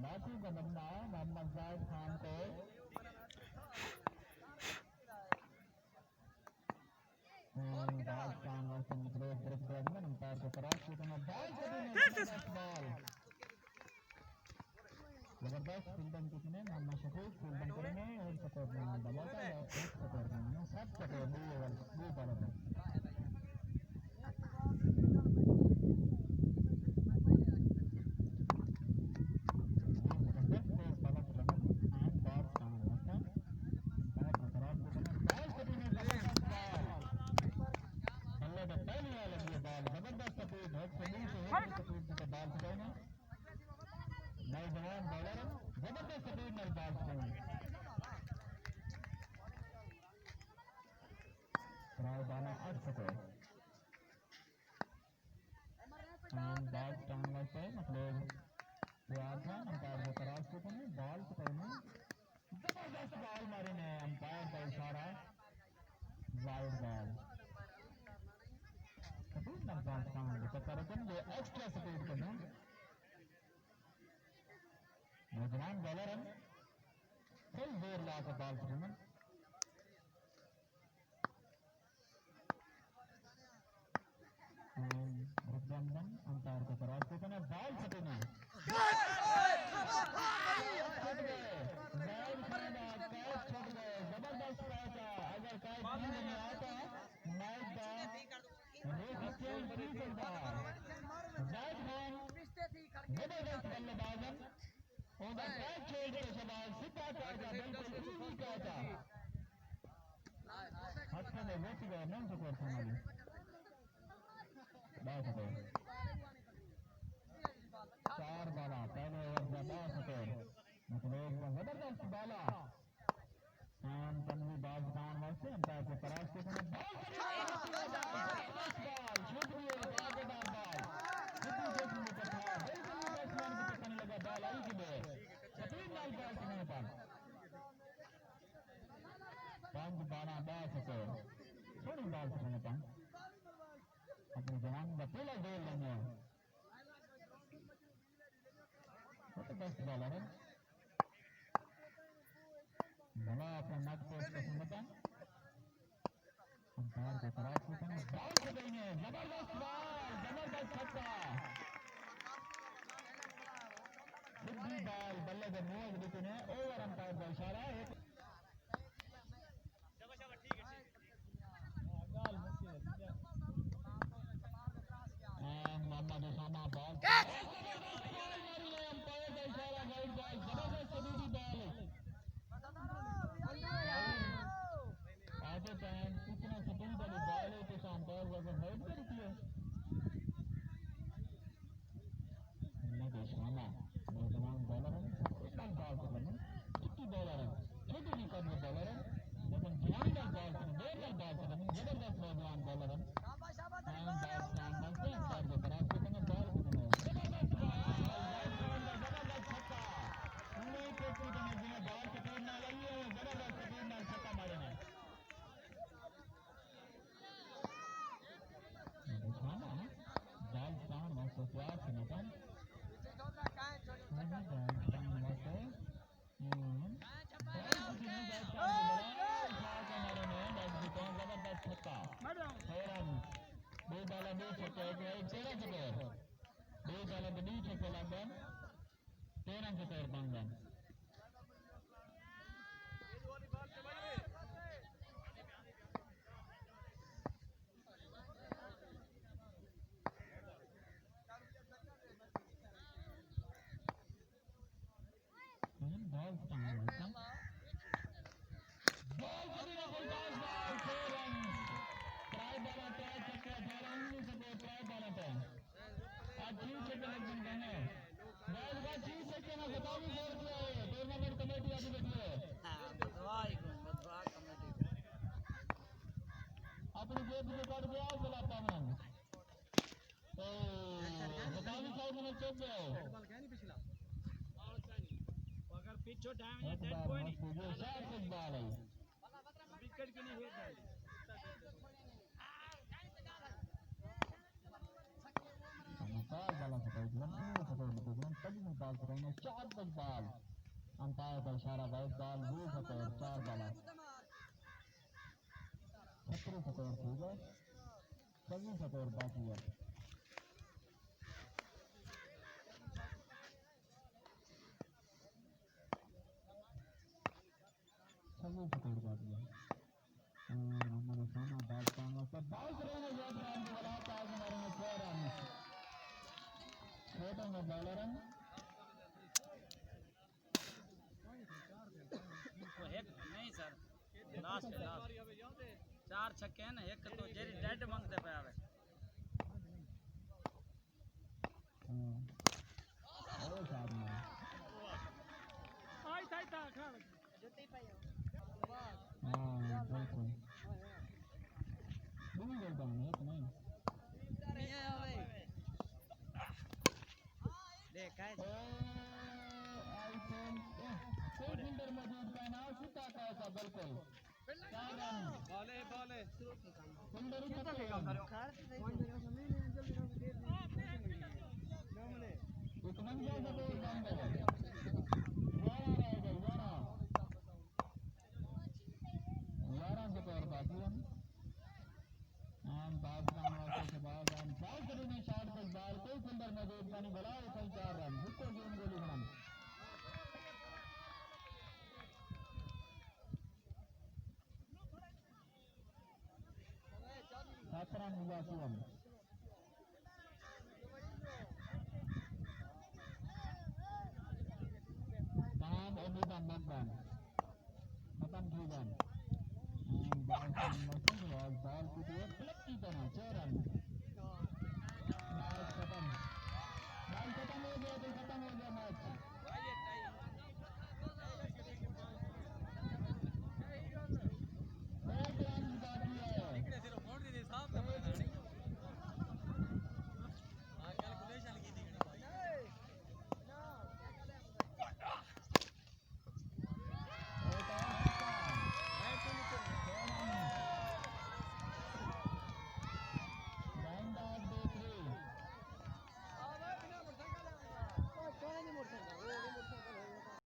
लाठी का बंदा मोहम्मद जाहिद खान को Rajasthan versus Niklesh group batsman umpire के तरफ से बॉल जबरदस्त बॉल जबरदस्त फील्डिंग कितने मोहम्मद शफीक फील्डिंग करेंगे और सपोर्ट में दबाता है एक सपोर्ट में सब सपोर्ट दो ओवर दो बॉल है नौजवान बॉलर जबरदस्त स्पीड में बॉल रायदाना 8 सपोर्ट बॉल स्टांग से मतलब तैयार था अंपायर के तरफ से बॉल पकड़ने जबरदस्त बॉल मारी ने अंपायर का इशारा वाइड बॉल स्पीड में बॉल स्टांग तो करके जो एक्स्ट्रा स्पीड करना नौजवान बॉलर है फुल जोर लाकर बॉल पकड़ना रुद्रमन अंपायर के तरफ से बॉल पकड़ना जबरदस्त कैच अगर कैच नहीं आता मैच का रेस चेंज नहीं करता जाहिद खान जबरदस्त बल्लेबाजन on the track change के सवाल सीधा कैच बिल्कुल इजी कैच हाथ में वेट गया नहीं तो करता हमारी बात है 4 बाला पहले ओवर का बात है मतलब जबरदस्त बाला तनवी बाजखान वर्सेस अंपायर के तरफ से बॉल शुक्रिया दागेदार बॉल सिद्धू जैसी में था बिल्कुल बैट्समैन को पकड़ने लगा बॉल आई की बे सटीक बॉल बॉल करने पर 5 12 10 है थोड़ी बॉल करने पर अपने जवान का पहला गोल लेंगे जबरदस्त बॉलर है भला अपने मैच कोच को सुनता अंपायर के तरफ से बॉल कर देंगे जबरदस्त बॉल जबरदस्त छक्का सिद्धू बॉल बल्ले के मुंह देते हैं ओवर अंपायर का इशारा है मोहम्मद उसामा बॉल अंपायर का इशारा गाइड बॉल जबरदस्त सदीदी बॉल आगे टाइम कितना सटीक वाली बॉल है तो अंपायर वजन हाइट करती है नौजवान बॉलर है बॉल करना कितनी बॉलर है छोटी नहीं करने बॉलर है लेकिन जवान का बॉल करना देर का बॉल करना जबरदस्त नौजवान बॉलर है बॉल स्टैंड से अंपायर के तरफ से बॉल करना जबरदस्त छक्का नहीं के बॉल पकड़ना लगी है जबरदस्त पकड़ना छक्का मारना बॉल स्टैंड में तैयार से निकल अपनी जेब से काट के आओ चलाता मैं तो बताओ 100 मिनट चल गए पीछे टाइम है एक डेड बार कोई मस्त नहीं जो शॉट के बाल है विकेट की नहीं हुई था चार बाल सपोर्ट वन सपोर्ट वन तभी में पास करना चार बज बाल अंपायर का इशारा वाइड बॉल वो सपोर्ट चार बाल 17 सपोर्ट ठीक है 26 सपोर्ट बाकी है 26 सपोर्ट बाकी है हमारे सामने बैट पाएंगे तो बॉल करेंगे एक रन की बला पास मारेंगे 6 रन छोटे में बॉलर रन तो एक नहीं सर लास्ट चार छक्के हैं ना एक तो जेरी डेड मांगते पे आवे ओ साथ में आई था खान जूती पायो हां बिल्कुल दूर बोलता हूं एक नहीं ये आवे देख है आई थिंक एक इंटर मौजूद का नाम सीता का ऐसा बिल्कुल 4 रन बॉले सुंदर कितना काम करो एक मंदिर का दो बंद वाला रहेगा वाला के तौर बाकी हम बात का के बाद हम बॉल करेंगे शॉट पर बॉल कोई सुंदर मौजूद का नहीं बड़ा उछल 4 रन विकेट गेम गोली बनाम 7 रन बाकी हम काम उम्मीद मतदान खत्म की गन बॉल बॉल की तो फ्लिप की तरह 6 रन मैच खत्म हो गया मैच